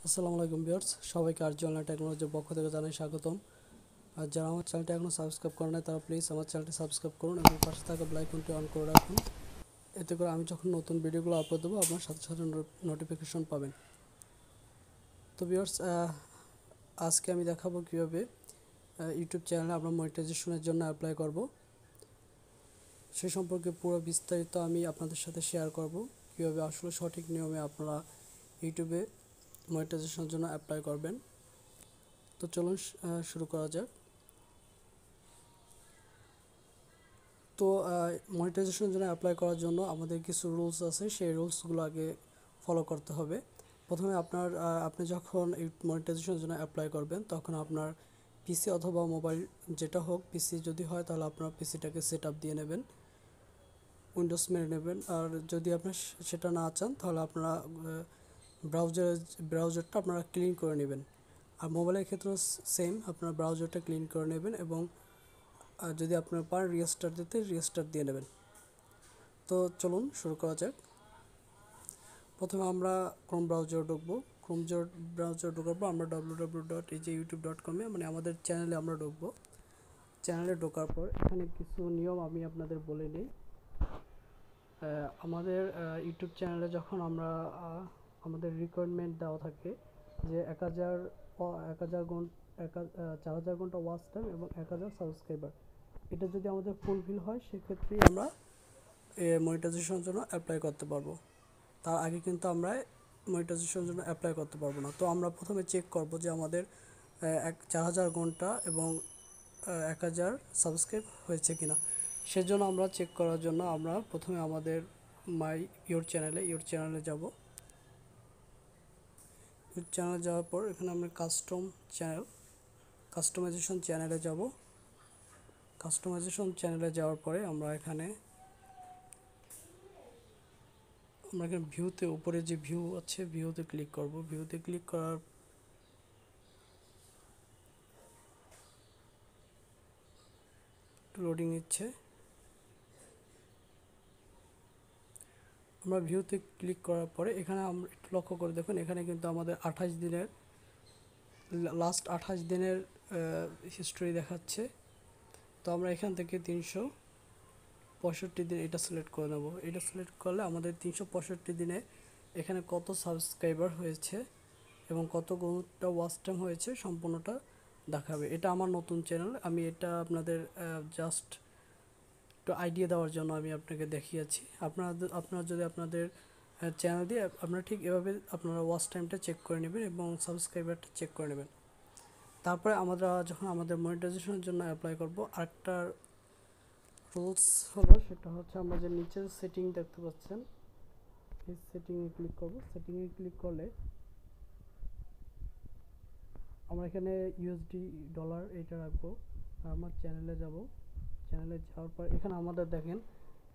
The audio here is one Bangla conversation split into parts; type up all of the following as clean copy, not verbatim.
আসসালামু আলাইকুম ভিউয়ার্স, সবাইকে আরজি অনলাইন টেকনোলজির পক্ষ থেকে জানাই স্বাগতম। আর যারা আমার চ্যানেলটি এখনও সাবস্ক্রাইব করে নাই তারা প্লিজ আমার চ্যানেলটি সাবস্ক্রাইব করুন এবং পাশে থাকা বেল আইকনটি অন করে রাখুন। এতে করে আমি যখন নতুন ভিডিওগুলো আপলোড দেবো আপনার সাথে সাথে নোটিফিকেশন পাবেন। তো ভিউয়ার্স, আজকে আমি দেখাবো কীভাবে ইউটিউব চ্যানেলে আমরা মনিটাইজেশনের জন্য অ্যাপ্লাই করব। সে সম্পর্কে পুরো বিস্তারিত আমি আপনাদের সাথে শেয়ার করব, কীভাবে আসলে সঠিক নিয়মে আপনারা ইউটিউবে মনিটাইজেশনের জন্য অ্যাপ্লাই করবেন। তো চলুন শুরু করা যাক। তো মনিটাইজেশনের জন্য অ্যাপ্লাই করার জন্য আমাদের কিছু রুলস আছে, সেই রুলসগুলো আগে ফলো করতে হবে। প্রথমে আপনি যখন এই মনিটাইজেশনের জন্য অ্যাপ্লাই করবেন তখন আপনার পিসি অথবা মোবাইল যেটা হোক, পিসি যদি হয় তাহলে আপনার পিসিটাকে সেট আপ দিয়ে নেবেন, উইন্ডোজ মেরে নেবেন। আর যদি আপনি সেটা না চান তাহলে আপনারা ব্রাউজারটা আপনারা ক্লিন করে নেবেন। আর মোবাইলের ক্ষেত্রেও সেম, আপনার ব্রাউজারটা ক্লিন করে নেবেন এবং যদি আপনার পারেন রিস্টার্ট দিয়ে নেবেন। তো চলুন শুরু করা যাক। প্রথমে আমরা ক্রোম ব্রাউজার ঢুকবো। ব্রাউজার ঢোকার পর আমরা www.youtube.com-এ মানে আমাদের চ্যানেলে আমরা ঢুকবো। চ্যানেলে ঢোকার পর এখানে কিছু নিয়ম আমি আপনাদের বলে নিই। আমাদের ইউটিউব চ্যানেলে যখন আমরা আমাদের রিকোয়ারমেন্ট দেওয়া থাকে যে 4000 ঘন্টা ওয়াচ টাইম এবং 1000 সাবস্ক্রাইবার, এটা যদি আমাদের ফুলফিল হয় সেক্ষেত্রেই আমরা মনিটাইজেশনের জন্য অ্যাপ্লাই করতে পারবো। তার আগে কিন্তু আমরা মনিটাইজেশনের জন্য অ্যাপ্লাই করতে পারবো না। তো আমরা প্রথমে চেক করব যে আমাদের 4000 ঘন্টা এবং 1000 সাবস্ক্রাইব হয়েছে কিনা। সেজন্য আমরা চেক করার জন্য আমরা প্রথমে আমাদের ইউর চ্যানেলে যাব। ইউর চ্যানেলে যাওয়ার পর এখানে আমরা কাস্টমাইজেশন চ্যানেলে যাব। কাস্টমাইজেশন চ্যানেলে যাওয়ার পরে আমরা এখানে ভিউতে, উপরে যে ভিউ আছে ভিউতে ক্লিক করব। ভিউতে ক্লিক করার লোডিং নিচ্ছে। আমরা ভিউতে ক্লিক করার পরে এখানে আমরা একটু লক্ষ্য করে দেখুন, এখানে কিন্তু আমাদের লাস্ট 28 দিনের হিস্টোরি দেখাচ্ছে। তো আমরা এখান থেকে 365 দিন এটা সিলেক্ট করে নেব। এটা সিলেক্ট করলে আমাদের 365 দিনে এখানে কত সাবস্ক্রাইবার হয়েছে এবং কত ঘন্টা ওয়াচ টাইম হয়েছে সম্পূর্ণটা দেখাবে। এটা আমার নতুন চ্যানেল, আমি এটা আপনাদের জাস্ট একটু আইডিয়া দেওয়ার জন্য আমি আপনাকে দেখিয়েছি। আপনারা যদি আপনাদের চ্যানেল দিয়ে আপনারা ঠিক এভাবে আপনারা ওয়াচ টাইমটা চেক করে নেবেন এবং সাবস্ক্রাইবারটা চেক করে নেবেন। তারপরে আমরা যখন আমাদের মনিটাইজেশনের জন্য অ্যাপ্লাই করব, আরেকটা রুলস হলো, সেটা হচ্ছে আমরা যে নিচের সেটিং দেখতে পাচ্ছেন, এই সেটিংয়ে ক্লিক করব। সেটিংয়ে ক্লিক করলে আমরা এখানে ইউএসডি ডলার এটা রাখবো। আমার চ্যানেলে যাব। চ্যানেলে যাওয়ার পর এখানে আমাদের দেখেন,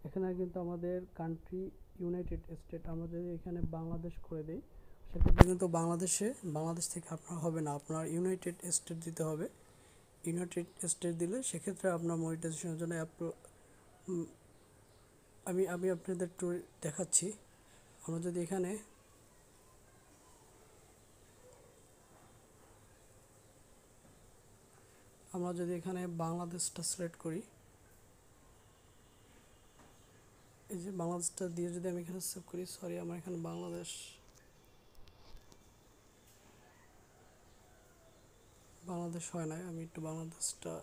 এখানে কিন্তু আমাদের কান্ট্রি ইউনাইটেড স্টেট, আমরা যদি এখানে বাংলাদেশ করে দিই সেক্ষেত্রে কিন্তু বাংলাদেশ থেকে আপনার হবে না, আপনার ইউনাইটেড স্টেট দিতে হবে। ইউনাইটেড স্টেট দিলে সেক্ষেত্রে আপনার মনিটাইজেশনের জন্য আমি আপনাদের একটু দেখাচ্ছি। আমরা যদি এখানে বাংলাদেশটা সিলেক্ট করি, এই যে বাংলাদেশটা দিয়ে যদি আমি এখানে সেভ করি, সরি আমার এখানে বাংলাদেশ হয় না, আমি একটু বাংলাদেশটা,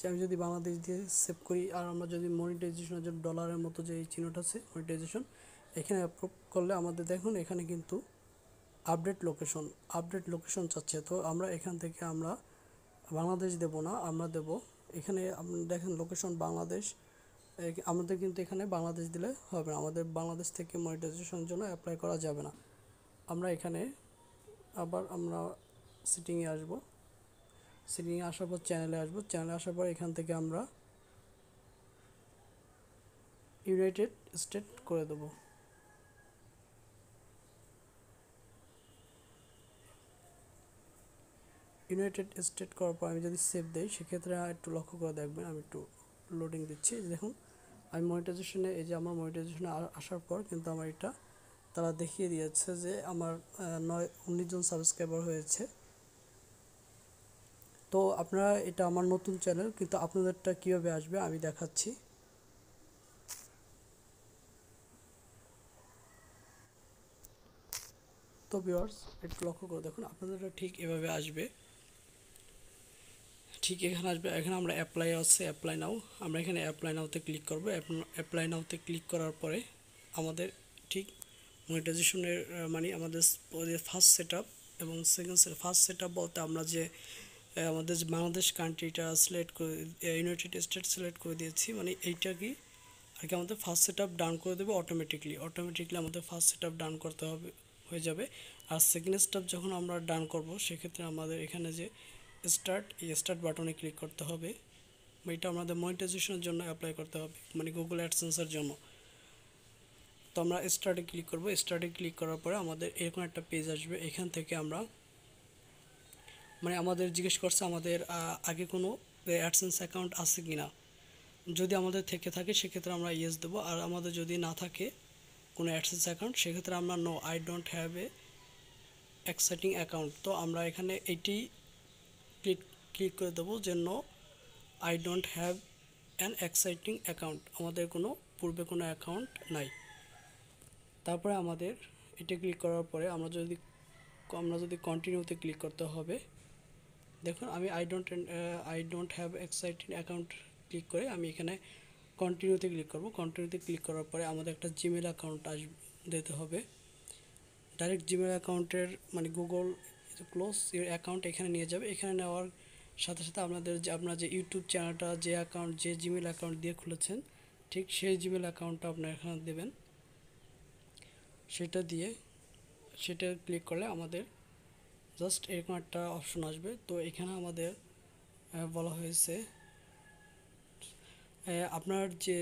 আমি যদি বাংলাদেশ দিয়ে সেভ করি আর আমরা যদি মনিটাইজেশনের জন্য ডলারের মতো যে এই চিহ্নটা আছে মনিটাইজেশন, এখানে অ্যাপ্রুভ করলে আমাদের দেখুন এখানে কিন্তু আপডেট লোকেশন চাচ্ছে। তো আমরা এখান থেকে আমরা বাংলাদেশ দেব না, আমরা দেব এখানে আপনি দেখেন লোকেশন বাংলাদেশ। আমাদের কিন্তু এখানে বাংলাদেশ দিলে হবে না, আমাদের বাংলাদেশ থেকে মনিটাইজেশনের জন্য অ্যাপ্লাই করা যাবে না। আমরা এখানে আবার আমরা সেটিংয়ে আসব। সেটিংয়ে আসার পর চ্যানেলে আসবো। চ্যানেলে আসার পর এখান থেকে আমরা ইউনাইটেড স্টেট করে দেবো। ইউনাইটেড স্টেট করার পর আমি যদি সেভ দেই সেক্ষেত্রে একটু লক্ষ্য করে দেখবেন, আমি একটু লোডিং দিচ্ছি। দেখুন আমি মনিটাইজেশনে, এই যে আমার মনিটাইজেশনে আসার পর কিন্তু আমার এটা তারা দেখিয়ে দিয়েছে যে আমার 19 জন সাবস্ক্রাইবার হয়েছে। তো আপনারা, এটা আমার নতুন চ্যানেল, কিন্তু আপনাদেরটা কীভাবে আসবে আমি দেখাচ্ছি। তো ভিউয়ার্স, একটু লক্ষ্য করে দেখুন, আপনাদেরটা ঠিক এভাবে আসবে। ঠিক এখানে আসবে, এখানে আমরা অ্যাপ্লাই আছে, অ্যাপ্লাই নাও, আমরা এখানে অ্যাপ্লাই নাওতে ক্লিক করব। অ্যাপ্লাই নাওতে ক্লিক করার পরে আমাদের ঠিক মনিটাইজেশনের মানে আমাদের ফার্স্ট সেট আপ এবং সেকেন্ড ফার্স্ট সেট আপ বলতে আমরা যে আমাদের যে বাংলাদেশ কান্ট্রিটা সিলেক্ট করে ইউনাইটেড স্টেট সিলেক্ট করে দিয়েছি, মানে এইটা কি আর কি আমাদের ফার্স্ট সেট আপ ডান করে দেবে অটোমেটিকলি আমাদের ফার্স্ট সেট আপ ডান করতে হবে, হয়ে যাবে। আর সেকেন্ড স্টেপ যখন আমরা ডান করব, সেক্ষেত্রে আমাদের এখানে যে স্টার্ট বাটনে ক্লিক করতে হবে। এটা আমাদের মনিটাইজেশনের জন্য অ্যাপ্লাই করতে হবে, মানে গুগল অ্যাডসেন্সের জন্য। তো আমরা স্টার্টে ক্লিক করব। স্টার্টে ক্লিক করার পরে আমাদের এরকম একটা পেজ আসবে। এখান থেকে আমরা মানে আমাদের জিজ্ঞেস করছে আমাদের আগে কোনো অ্যাডসেন্স অ্যাকাউন্ট আছে কি না। যদি আমাদের থেকে থাকে সেক্ষেত্রে আমরা ইয়েস দেবো, আর আমাদের যদি না থাকে কোনো অ্যাডসেন্স অ্যাকাউন্ট, সেক্ষেত্রে আমরা no, I don't have a existing account. তো আমরা এখানে এইটি ক্লিক করে দেবো যে no, I don't have an existing account, আমাদের কোনো পূর্বে কোনো অ্যাকাউন্ট নাই। তারপরে আমাদের এটা ক্লিক করার পরে আমরা যদি কন্টিনিউতে ক্লিক করতে হবে। দেখুন আমি I don't have exciting account click করে আমি এখানে কন্টিনিউতে ক্লিক করব। কন্টিনিউতে ক্লিক করার পরে আমাদের একটা জিমেল অ্যাকাউন্ট দিতে হবে। ডাইরেক্ট জিমেল অ্যাকাউন্টের মানে গুগল ক্লোজ ইউর অ্যাকাউন্ট এখানে নিয়ে যাবে। এখানে নেওয়ার সাথে সাথে আপনার যে ইউটিউব চ্যানেলটা যে জিমেল অ্যাকাউন্ট দিয়ে খুলেছেন, ঠিক সেই জিমেল অ্যাকাউন্টটা আপনার এখানে দেবেন। সেটা ক্লিক করলে আমাদের জাস্ট এরকম একটা অপশন আসবে। তো এখানে আমাদের বলা হয়েছে আপনার যে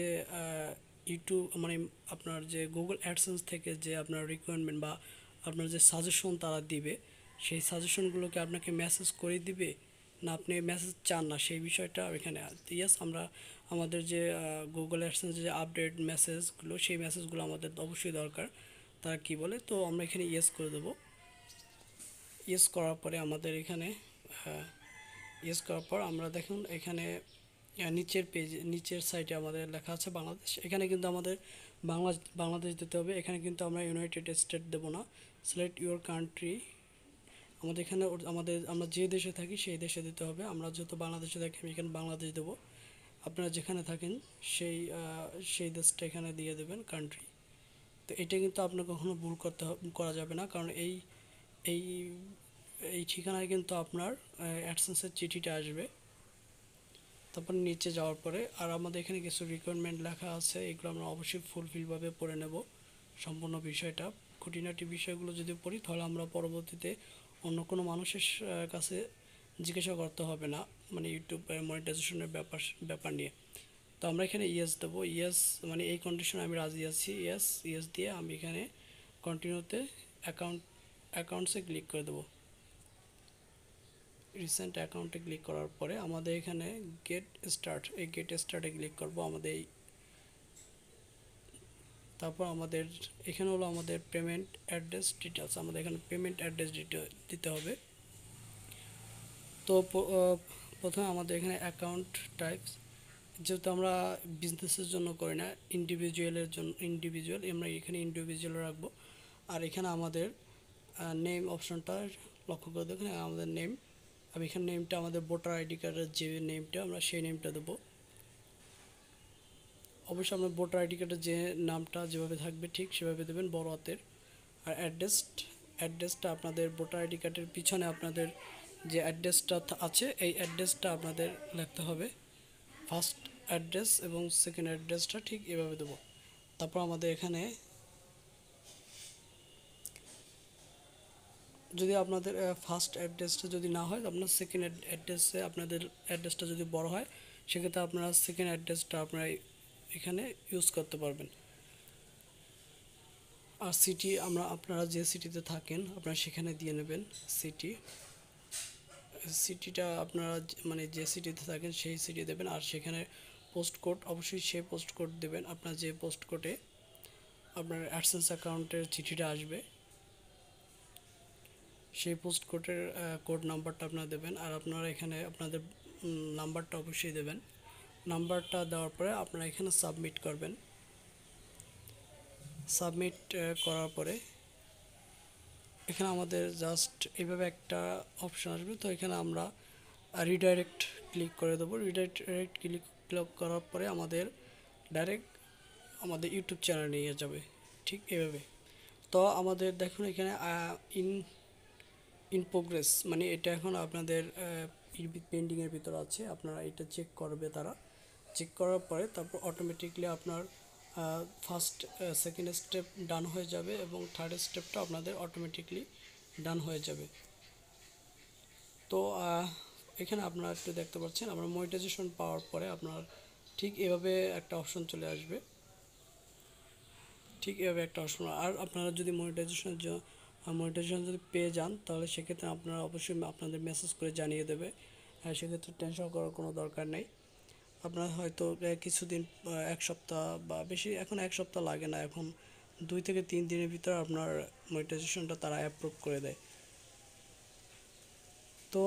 ইউটিউব মানে আপনার যে গুগল অ্যাডসেন্স থেকে যে আপনার রিকোয়ারমেন্ট বা আপনার যে সাজেশন তারা দিবে, সেই সাজেশনগুলোকে আপনাকে মেসেজ করে দিবে না আপনি মেসেজ চান না, সেই বিষয়টা এখানে ইয়েস। আমরা আমাদের যে গুগল অ্যাডসেন্স যে আপডেট মেসেজগুলো, সেই মেসেজগুলো আমাদের অবশ্যই দরকার। তারা কি বলে, তো আমরা এখানে ইয়েস করে দেবো। ইয়েস করার পরে আমাদের এখানে ইয়েস করার পর আমরা দেখুন এখানে নিচের সাইডে আমাদের লেখা আছে বাংলাদেশ। এখানে কিন্তু আমাদের বাংলাদেশ দিতে হবে। এখানে কিন্তু আমরা ইউনাইটেড স্টেট দেবো না। সিলেক্ট ইউর কান্ট্রি, আমাদের এখানে আমরা যে দেশে থাকি সেই দেশে দিতে হবে। আমরা যেহেতু বাংলাদেশে থাকি, আমি এখানে বাংলাদেশ দেবো। আপনারা যেখানে থাকেন সেই দেশটা এখানে দিয়ে দেবেন কান্ট্রি। তো এটা কিন্তু আপনার কখনো ভুল করা যাবে না, কারণ এই এই এই ঠিকানায় কিন্তু আপনার অ্যাডসেন্সের চিঠিটা আসবে। তারপর নিচে যাওয়ার পরে আর আমাদের এখানে কিছু রিকোয়ারমেন্ট লেখা আছে, এগুলো আমরা অবশ্যই ফুলফিলভাবে পড়ে নেব। সম্পূর্ণ বিষয়টা, খুঁটিনাটি বিষয়গুলো যদি পড়ি, তাহলে আমরা পরবর্তীতে অন্য কোনো মানুষের কাছে জিজ্ঞাসা করতে হবে না, মানে ইউটিউব মনিটাইজেশনের ব্যাপার নিয়ে। তো আমরা এখানে ইয়েস দেবো। ইয়েস মানে এই কন্ডিশনে আমি রাজি আছি। ইয়েস দিয়ে আমি এখানে কন্টিনিউতে অ্যাকাউন্টসে ক্লিক করে দেবো। রিসেন্ট অ্যাকাউন্টে ক্লিক করার পরে আমাদের এখানে গেট স্টার্টে ক্লিক করব আমাদের। তারপর আমাদের এখানে হলো আমাদের পেমেন্ট অ্যাড্রেস ডিটেলস, আমাদের এখানে পেমেন্ট অ্যাড্রেস দিতে হবে। তো প্রথমে আমাদের এখানে অ্যাকাউন্ট টাইপস, যেহেতু আমরা বিজনেসের জন্য করি না, ইন্ডিভিজুয়াল আমরা এখানে ইন্ডিভিজুয়াল রাখবো। আর এখানে আমাদের নেম অপশনটা লক্ষ্য করে দেখুন, আমাদের নেম, আমি এখানে নেমটা আমাদের ভোটার আইডি কার্ডের যে নেমটা আমরা সেই নেমটা দেবো। অবশ্যই আপনার ভোটার আইডি কার্ডের যে নামটা যেভাবে থাকবে ঠিক সেভাবে দেবেন, বড় হাতের। আর অ্যাড্রেসটা আপনাদের ভোটার আইডি কার্ডের পিছনে আপনাদের যে অ্যাড্রেসটা আছে, এই অ্যাড্রেসটা আপনাদের লিখতে হবে। ফার্স্ট অ্যাড্রেস এবং সেকেন্ড অ্যাড্রেসটা ঠিক এভাবে দেবো। তারপর আমাদের এখানে যদি আপনাদের ফার্স্ট অ্যাড্রেসটা যদি না হয়, আপনার সেকেন্ড অ্যাড্রেসে আপনাদের অ্যাড্রেসটা যদি বড় হয়, সেক্ষেত্রে আপনারা সেকেন্ড অ্যাড্রেসটা আপনারা এখানে ইউজ করতে পারবেন। আর সিটি আপনারা যে সিটিতে থাকেন আপনারা সেখানে দিয়ে নেবেন। সিটিটা আপনারা মানে যে সিটিতে থাকেন সেই সিটি দেবেন। আর সেখানে পোস্ট কোড অবশ্যই সেই পোস্ট কোড দেবেন, আপনার যে পোস্ট কোডে আপনার অ্যাডসেন্স অ্যাকাউন্টের চিঠিটা আসবে, সেই পোস্ট কোডের কোড নাম্বারটা আপনারা দেবেন। আর আপনারা এখানে আপনাদের নাম্বারটা অবশ্যই দেবেন। নাম্বারটা দেওয়ার পরে আপনারা এখানে সাবমিট করবেন। সাবমিট করার পরে এখানে আমাদের জাস্ট এইভাবে একটা অপশন আসবে। তো এখানে আমরা রিডাইরেক্ট ক্লিক করে দেবো। রিডাইরেক্ট ক্লিক করার পরে আমাদের ডাইরেক্ট আমাদের ইউটিউব চ্যানেল নিয়ে যাবে, ঠিক এভাবে। তো আমাদের দেখুন এখানে ইন ইন প্রোগ্রেস, মানে এটা এখন আপনাদের পেন্ডিংয়ের ভিতর আছে। আপনারা এটা চেক করবে, তারা চেক করার পরে তারপর অটোমেটিকলি আপনার ফার্স্ট সেকেন্ড স্টেপ ডান হয়ে যাবে এবং থার্ড স্টেপটা আপনাদের অটোমেটিকলি ডান হয়ে যাবে। তো এখানে আপনারা একটু দেখতে পাচ্ছেন আমরা মনিটাইজেশন পাওয়ার পরে আপনার ঠিক এভাবে একটা অপশন চলে আসবে, ঠিক এভাবে একটা অপশন। আর আপনারা যদি মনিটাইজেশন যদি পেয়ে যান তাহলে সেক্ষেত্রে আপনারা অবশ্যই আপনাদের মেসেজ করে জানিয়ে দেবে। সেক্ষেত্রে টেনশন করার কোনো দরকার নেই। আপনার হয়তো কিছুদিন, এক সপ্তাহ বা বেশি, এখন এক সপ্তাহ লাগে না, এখন 2 থেকে 3 দিনের ভিতরে আপনার মনিটাইজেশনটা তারা অ্যাপ্রুভ করে দেয়। তো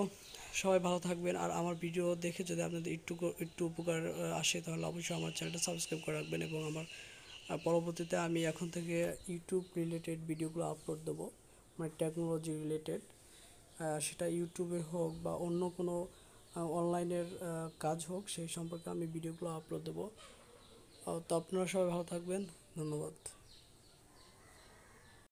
সবাই ভালো থাকবেন। আর আমার ভিডিও দেখে যদি আপনাদের একটু উপকার আসে তাহলে অবশ্যই আমার চ্যানেলটা সাবস্ক্রাইব করে রাখবেন। এবং আমার পরবর্তীতে আমি এখন থেকে ইউটিউব রিলেটেড ভিডিওগুলো আপলোড দেবো, মানে টেকনোলজি রিলেটেড, সেটা ইউটিউবে হোক বা অন্য কোনো অনলাইনের কাজ হোক, সেই সম্পর্কে আমি ভিডিওগুলো আপলোড দেবো। তো আপনারা সবাই ভালো থাকবেন, ধন্যবাদ।